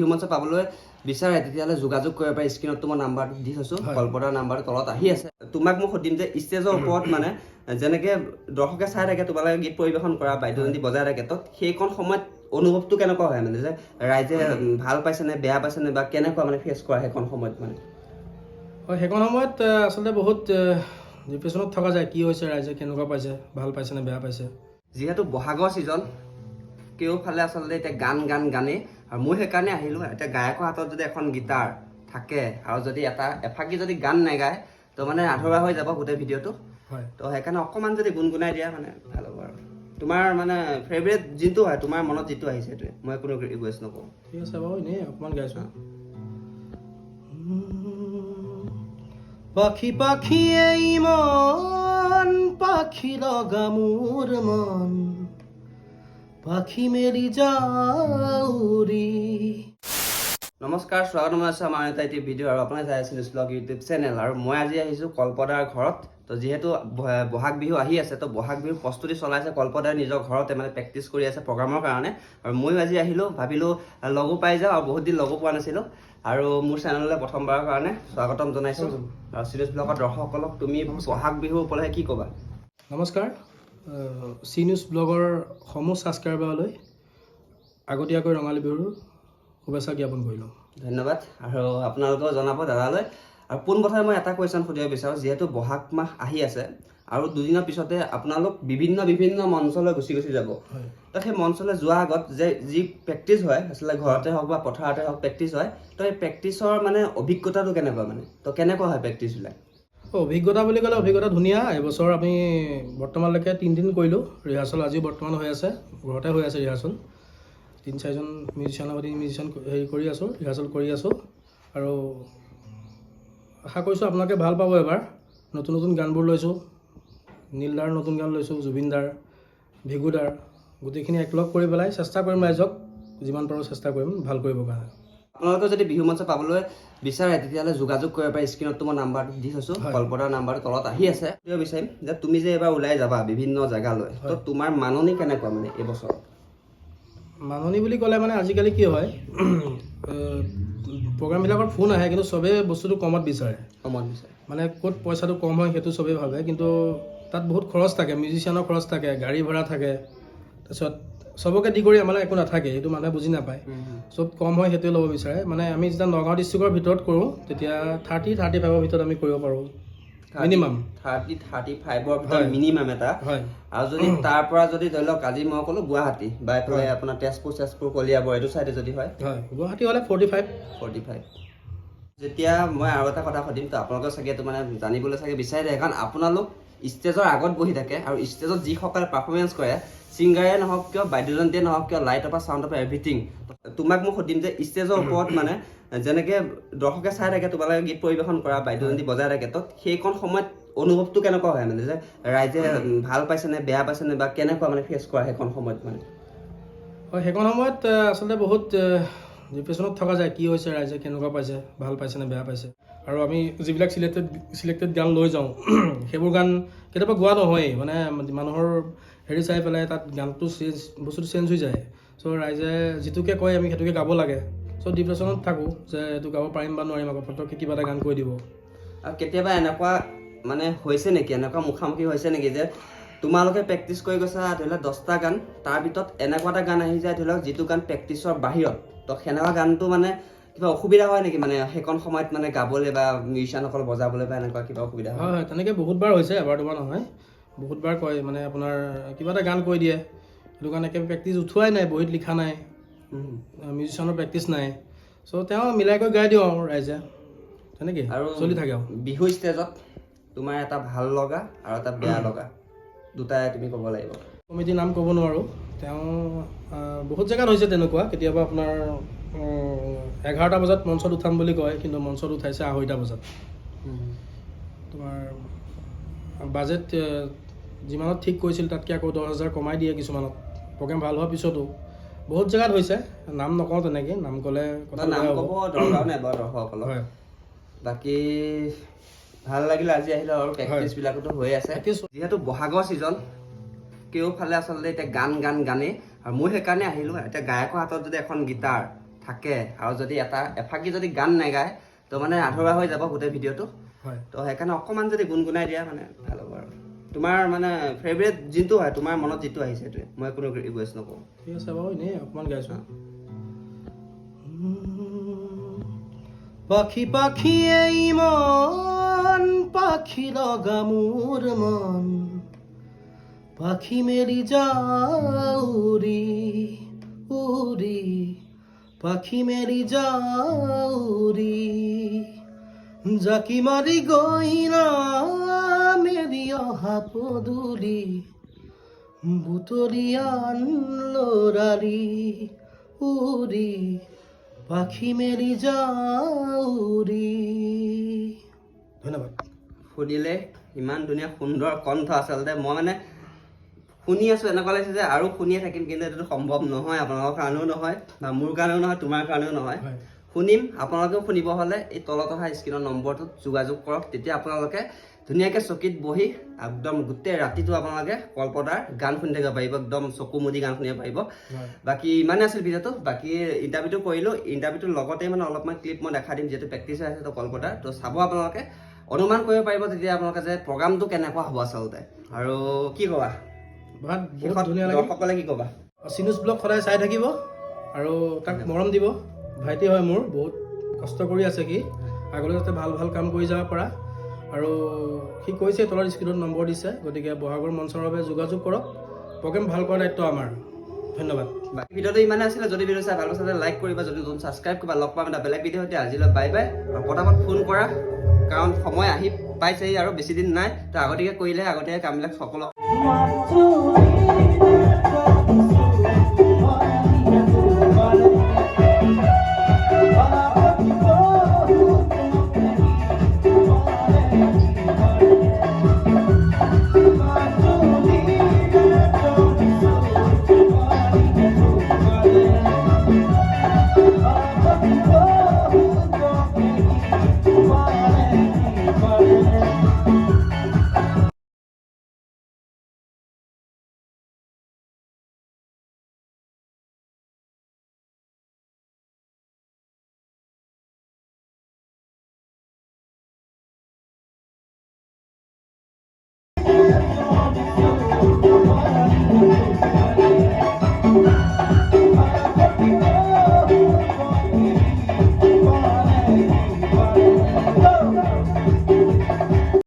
বিহু মঞ্চ পাবলৈ বিচাৰে তেতিয়াহ'লে যোগাযোগ কৰিব পাৰে। স্ক্ৰীনত তোমাৰ নাম্বাৰটো দি থৈছোঁ, কল্পতাৰ নাম্বাৰটো তলত আহি আছে। তোমাক মই সুধিম যে ষ্টেজৰ ওপৰত মানে যেনেকৈ দৰ্শকে চাই থাকে তোমালোকে গীত পৰিৱেশন কৰা, বাদ্যযন্ত্ৰী বজাই থাকে, তো সেইকণ সময়ত অনুভৱটো কেনেকুৱা হয় মানে যে ৰাইজে ভাল পাইছেনে বেয়া পাইছেনে বা কেনেকুৱা মানে ফেচ কৰা সেইকণ সময়ত মানে? হয়, সেইকণ সময়ত আচলতে বহুত ডিপ্ৰেশ্যনত থকা যায়। কি হৈছে, ৰাইজে কেনেকুৱা পাইছে, ভাল পাইছেনে বেয়া পাইছে। যিহেতু বহাগৰ ছিজন, কেওফালে আচলতে এতিয়া গানেই, আৰু মই সেইকাৰণে আহিলোঁ। এতিয়া গায়কৰ হাতত যদি এখন গীটাৰ থাকে আৰু যদি এফাকি যদি গান নাগায় তো মানে আধৰুৱা হৈ যাব গোটেই ভিডিঅ'টো। হয়, তো সেইকাৰণে অকণমান যদি গুণগুণাই দিয়া মানে ভাল হ'ব আৰু। তোমাৰ মানে ফেভৰেট যিটো হয়, তোমাৰ মনত যিটো আহিছে সেইটোৱে, মই কোনো ৰিকুৱেষ্ট নকৰোঁ। ঠিক আছে বাৰু, এনেই অকণমান গাইছোঁ। পাখি পাখিয়ে ইমান পাখি লগা মোৰ মন, পাখি মেলি যাউৰি। নমস্কাৰ, স্বাগতম জনাইছোঁ আমাৰ এটা ইউটিউব ভিডিঅ' আৰু আপোনাৰ চাই আছে নিউজ ব্লগ ইউটিউব চেনেল। আৰু মই আজি আহিছোঁ কল্পদাৰ ঘৰত। তো যিহেতু বহাগ বিহু আহি আছে, তো বহাগ বিহুৰ প্ৰস্তুতি চলাইছে কল্পদাৰ নিজৰ ঘৰতে, মানে প্ৰেক্টিচ কৰি আছে প্ৰগ্ৰামৰ কাৰণে। আৰু ময়ো আজি আহিলোঁ, ভাবিলোঁ লগো পাই যাওঁ, আৰু বহুত দিন লগো পোৱা নাছিলোঁ। আৰু মোৰ চেনেললৈ প্ৰথমবাৰৰ কাৰণে স্বাগতম জনাইছোঁ। আৰু চিৰিয়াছ ব্লগৰ দৰ্শকসকলক তুমি বহাগ বিহুৰ উপলক্ষে কি ক'বা? নমস্কাৰ, চি নিউজ ব্লগৰ সমূহ ছাবস্ক্ৰাইবাৰলৈ আগতীয়াকৈ ৰঙালী বিহুৰ শুভেচ্ছা জ্ঞাপন কৰিলোঁ। ধন্যবাদ। আৰু আপোনালোকেও জনাব দাদালৈ। আৰু পোনপ্ৰথমে মই এটা কুৱেশ্যন সুধিব বিচাৰোঁ, যিহেতু বহাগ মাহ আহি আছে আৰু দুদিনৰ পিছতে আপোনালোক বিভিন্ন মঞ্চলৈ গুচি যাব। তো সেই মঞ্চলৈ যোৱাৰ আগত যি প্ৰেক্টিচ হয়, আচলতে ঘৰতে হওক বা পথাৰতে হওক প্ৰেক্টিচ হয়, তো সেই প্ৰেক্টিচৰ মানে অভিজ্ঞতাটো কেনেকুৱা মানে? তো কেনেকুৱা হয় প্ৰেক্টিচবিলাক? অভিজ্ঞতা বুলি ক'লে অভিজ্ঞতা ধুনীয়া। এবছৰ আমি বৰ্তমানলৈকে 3 দিন কৰিলোঁ ৰিহাৰ্চেল। আজিও বৰ্তমান হৈ আছে, ঘৰতে হৈ আছে ৰিহাৰ্চেল। 3-4জন মিউজিচিয়ানৰ সৈতে ৰিহাৰ্চেল কৰি আছোঁ। আৰু আশা কৰিছোঁ আপোনালোকে ভাল পাব। এবাৰ নতুন গানবোৰ লৈছোঁ, নীলদাৰ নতুন গান লৈছোঁ, জুবিনদাৰ, ভিগুদাৰ, গোটেইখিনি একলগ কৰি পেলাই চেষ্টা কৰিম, ৰাইজক যিমান পাৰোঁ চেষ্টা কৰিম ভাল কৰিবৰ কাৰণে। আপোনালোকে যদি বিহু মঞ্চ পাবলৈ বিচাৰে তেতিয়াহ'লে যোগাযোগ কৰিব পাৰে। স্ক্ৰীনত তোমাৰ নাম্বাৰটো দি থৈছোঁ, কল্পতাৰ নাম্বাৰটো তলত আহি আছে। কিয় বিচাৰিম যে তুমি যে এবাৰ ওলাই যাবা বিভিন্ন জেগালৈ, তো তোমাৰ মাননি কেনেকুৱা মানে এইবছৰ? মাননি বুলি ক'লে মানে আজিকালি কি হয়, প্ৰগ্ৰামবিলাকত ফোন আহে, কিন্তু চবেই বস্তুটো কমত বিচাৰে। মানে ক'ত পইচাটো কম হয় সেইটো চবেই ভাবে, কিন্তু তাত বহুত খৰচ থাকে, মিউজিচিয়ানৰ খৰচ থাকে, গাড়ী ভাড়া থাকে। তাৰপিছত চবকে দি কৰি আমাৰ একো নাথাকে, সেইটো মানুহে বুজি নাপায়। চব কম হয় সেইটোৱে ল'ব বিচাৰে। মানে আমি যেতিয়া নগাঁও ডিষ্ট্ৰিক্টৰ ভিতৰত কৰোঁ তেতিয়া 30-35ৰ ভিতৰত আমি কৰিব পাৰোঁ মিনিমাম। 30-35ৰ ভিতৰত মিনিমাম এটা। হয়। আৰু যদি তাৰ পৰা যদি ধৰি লওক আজি মই ক'লোঁ গুৱাহাটী বা এইফালে আপোনাৰ তেজপুৰ কলিয়াবৰ এইটো চাইডে যদি হয়, গুৱাহাটী হ'লে 45। যেতিয়া মই আৰু এটা কথা সুধিম, তো আপোনালোকে চাগে এইটো মানে জানিবলৈ চাগে বিচাৰি থাকে, কাৰণ আপোনালোক ষ্টেজৰ আগত বহি থাকে আৰু ষ্টেজত যিসকলে পাৰফৰ্মেঞ্চ কৰে, ছিংগাৰে নহওক কিয়, বাদ্যযন্ত্ৰীয়ে নহওক কিয়, লাইটৰ পৰা চাউণ্ডৰ পৰা এভৰিথিং, তোমাক মই সুধিম যে ষ্টেজৰ ওপৰত মানে যেনেকৈ দৰ্শকে চাই থাকে তোমালোকে গীত পৰিৱেশন কৰা, বাদ্যযন্ত্ৰী বজাই থাকে, তো সেইকণ সময়ত অনুভৱটো কেনেকুৱা হয় মানে যে ৰাইজে ভাল পাইছেনে বেয়া পাইছেনে বা কেনেকুৱা মানে ফেচ কৰা সেইকণ সময়ত মানে? হয়, সেইকণ সময়ত আচলতে বহুত ডিপ্ৰেশ্যনত থকা যায়। কি হৈছে, ৰাইজে কেনেকুৱা পাইছে, ভাল পাইছেনে বেয়া পাইছে। আৰু আমি যিবিলাক চিলেক্টেড গান লৈ যাওঁ সেইবোৰ গান কেতিয়াবা গোৱা নহয়েই, মানে মানুহৰ হেৰি চাই পেলাই তাত গানটো বস্তুটো চেঞ্জ হৈ যায়। চ' ৰাইজে যিটোকে কয় আমি সেইটোকে গাব লাগে। চ' ডিপ্ৰেশ্যনত থাকোঁ যে এইটো গাব পাৰিম বা নোৱাৰিম, আকৌ ফটককৈ কিবা এটা গান কৈ দিব। আৰু কেতিয়াবা এনেকুৱা মানে হৈছে নেকি, এনেকুৱা মুখামুখি হৈছে নেকি যে তোমালোকে প্ৰেক্টিচ কৰি গৈছা ধৰি লওক 10টা গান, তাৰ ভিতৰত এনেকুৱা এটা গান আহি যায় ধৰি লওক যিটো গান প্ৰেক্টিচৰ বাহিৰত, তো সেনেকুৱা গানটো মানে কিবা অসুবিধা হয় নেকি মানে সেইকণ সময়ত মানে গাবলৈ বা মিউজিচিয়ানসকল বজাবলৈ বা এনেকুৱা কিবা অসুবিধা হয়? হয়, তেনেকৈ বহুতবাৰ হৈছে, এবাৰ দুবাৰ নহয়, বহুতবাৰ কয়। মানে আপোনাৰ কিবা এটা গান কৈ দিয়ে, সেইটো কাৰণে একেবাৰে প্ৰেক্টিচ উঠোৱাই নাই, বহীত লিখা নাই, মিউজিচিয়ানৰ প্ৰেক্টিচ নাই। চ' তেওঁ মিলাই কৰি গাই দিওঁ আৰু ৰাইজে, তেনেকৈ আৰু চলি থাকে। আৰু বিহু ষ্টেজত তোমাৰ এটা ভাল লগা আৰু এটা বেয়া লগা দুটাই তুমি ক'ব লাগিব। কমিটিৰ নাম ক'ব নোৱাৰোঁ। তেওঁ বহুত জেগাত হৈছে তেনেকুৱা। কেতিয়াবা আপোনাৰ 11টা বজাত মঞ্চত উঠাম বুলি কয়, কিন্তু মঞ্চত উঠাইছে 2:30টা বজাত। তোমাৰ বাজেট যিমানত ঠিক কৰিছিল তাতকৈ আকৌ 10,000 কমাই দিয়ে কিছুমানত, প্ৰগ্ৰেম ভাল হোৱাৰ পিছতো। বহুত জেগাত হৈছে, নাম নকওঁ তেনেকৈ, নাম ক'লে নাম ক'ব দৰকাৰ নাই বাৰু দৰ্শকসকলক। বাকী ভাল লাগিলে আজি আহিলে, আৰু প্ৰেক্টিচবিলাকতো হৈ আছে। যিহেতু বহাগৰ ছিজন, কেওফালে আচলতে এতিয়া গানেই, আৰু মই সেইকাৰণে আহিলোঁ। এতিয়া গায়কৰ হাতত যদি এখন গীটাৰ থাকে আৰু যদি এফাকি যদি গান নাগায় তো মানে আধৰুৱা হৈ যাব গোটেই ভিডিঅ'টো হয় তো সেইকাৰণে অকণমান যদি গুণগুণাই দিয়া মানে ভাল হ'ব আৰু তোমাৰ মানে ফেভৰেট যোনটো হয় তোমাৰ মনত যিটো আহিছে সেইটোৱে মই কোনো ৰিকুৱেষ্ট নকৰোঁ ঠিক আছে বাৰু এনেই অকণমান গাইছোঁ পাখি পাখি এই মন পাখি লগা মোৰ মন পাখি মেরি যাউরি উরি পাখি মেরি যাউরি জাকি মারি গইনা মেরি অহা পদুলি বুতরিয়ান লোরারি উরি পাখি মেরি যাউরি ধন্যবাদ শুনিলে ইমান ধুনীয়া সুন্দৰ কণ্ঠ আচলতে মই মানে শুনি আছোঁ এনেকুৱা লাগিছে যে আৰু শুনিয়ে থাকিম কিন্তু এইটো সম্ভৱ নহয় আপোনালোকৰ কাৰণেও নহয় বা মোৰ কাৰণেও নহয় তোমাৰ কাৰণেও নহয় হয় শুনিম আপোনালোকেও শুনিব হ'লে এই তলত অহা স্ক্ৰীনৰ নম্বৰটোত যোগাযোগ কৰক তেতিয়া আপোনালোকে ধুনীয়াকৈ চকীত বহি একদম গোটেই ৰাতিটো আপোনালোকে কল্পতাৰ গান শুনি থাকিব পাৰিব একদম চকু মুদি গান শুনিব পাৰিব হয় বাকী ইমানে আছিল ভিডিঅ'টো বাকী ইণ্টাৰভিউটো কৰিলোঁ ইণ্টাৰভিউটোৰ লগতে মানে অলপমান ক্লিপ মই দেখাই দিম যিহেতু প্ৰেক্টিছ হৈ আছে তো কল্পতাৰ তো চাব আপোনালোকে অনুমান কৰিব পাৰিব তেতিয়া আপোনালোকে যে প্ৰগ্ৰামটো কেনেকুৱা হ'ব আচলতে আৰু কি ক'বা বহুত ধুনীয়া লাগে দৰ্শকসকলে কি ক'বা চিনুজ ব্লগ সদায় চাই থাকিব আৰু তাক মৰম দিব ভাইটি হয় মোৰ বহুত কষ্ট কৰি আছে সি আগলৈ যাতে ভাল ভাল কাম কৰি যাব পৰা আৰু সি কৈছে তলৰ স্ক্ৰীণত নম্বৰ দিছে গতিকে বহাগৰ মঞ্চৰ বাবে যোগাযোগ কৰক প্ৰগ্ৰেম ভাল কৰাৰ দায়িত্ব আমাৰ ধন্যবাদ বাকী ভিডিঅ'টো ইমানে আছিলে যদি ভিডিঅ' চাই ভাল পাইছে লাইক কৰিবা যদি নতুন ছাবস্ক্ৰাইব কৰিবা লগ পাম এটা বেলেগ ভিডিঅ' সৈতে আজিলৈ বাই বাই আৰু পটাপট ফোন কৰা কাৰণ সময় আহি পাইছেহি আৰু বেছি দিন নাই তো আগতীয়াকৈ কৰিলে আগতীয়াকৈ কামবিলাক সকলো